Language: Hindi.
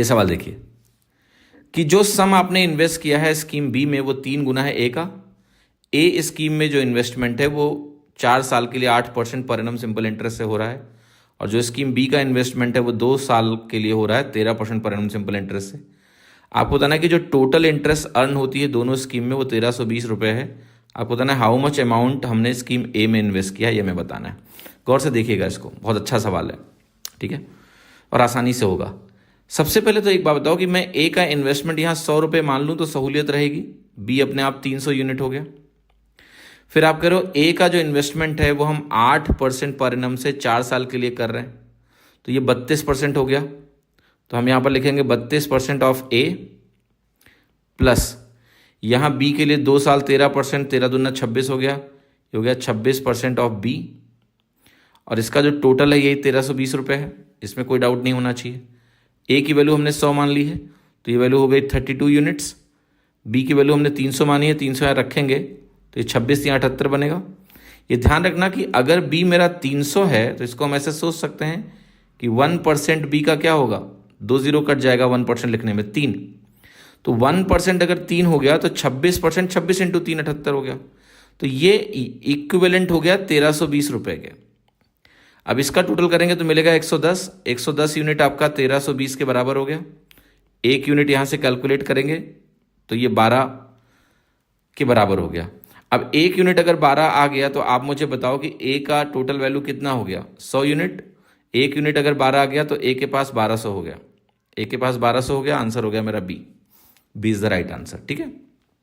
ये सवाल देखिए कि जो सम आपने इन्वेस्ट किया है स्कीम बी में वो 3 गुना है ए का। ए स्कीम में जो इन्वेस्टमेंट है वो 4 साल के लिए 8% पर एनम सिंपल इंटरेस्ट से हो रहा है, और जो स्कीम बी का इन्वेस्टमेंट है वो 2 साल के लिए हो रहा है 13% पर एनम सिंपल इंटरेस्ट से। आपको बताना है कि जो टोटल इंटरेस्ट अर्न होती है दोनों स्कीम में वो 1320 रुपये है। आपको बताना है हाउ मच अमाउंट हमने स्कीम ए में इन्वेस्ट किया, ये हमें बताना है। गौर से देखिएगा इसको, बहुत अच्छा सवाल है, ठीक है, और आसानी से होगा। सबसे पहले तो एक बात बताओ कि मैं ए का इन्वेस्टमेंट यहाँ 100 रुपये मान लूँ तो सहूलियत रहेगी, बी अपने आप 300 यूनिट हो गया। फिर आप कह रहे हो ए का जो इन्वेस्टमेंट है वो हम 8% पर एनम से 4 साल के लिए कर रहे हैं, तो ये 32% हो गया। तो हम यहाँ पर लिखेंगे 32% ऑफ ए प्लस यहाँ बी के लिए 2 साल 13%, 13 दूना 26 हो गया, ये हो गया 26% ऑफ बी, और इसका जो टोटल है यही 1320 रुपये है, इसमें कोई डाउट नहीं होना चाहिए। ए की वैल्यू हमने 100 मान ली है तो ये वैल्यू हो गई 32 यूनिट्स। बी की वैल्यू हमने 300 मानी है, 300 यहाँ रखेंगे तो ये 26 या 78 बनेगा। ये ध्यान रखना कि अगर बी मेरा 300 है तो इसको हम ऐसे सोच सकते हैं कि 1% बी का क्या होगा, 2 जीरो कट जाएगा 1% लिखने में 3, तो 1% अगर 3 हो गया तो 26%, 26 इंटू 3 78 हो गया, तो ये इक्विवेलेंट हो गया 1320 रुपये के। अब इसका टोटल करेंगे तो मिलेगा 110, 110 यूनिट आपका 1320 के बराबर हो गया। एक यूनिट यहाँ से कैलकुलेट करेंगे तो ये 12 के बराबर हो गया। अब एक यूनिट अगर 12 आ गया तो आप मुझे बताओ कि ए का टोटल वैल्यू कितना हो गया, 100 यूनिट। एक यूनिट अगर 12 आ गया तो ए के पास 1200 हो गया, ए के पास 1200 हो गया, आंसर हो गया मेरा B. B is the right answer, ठीक है।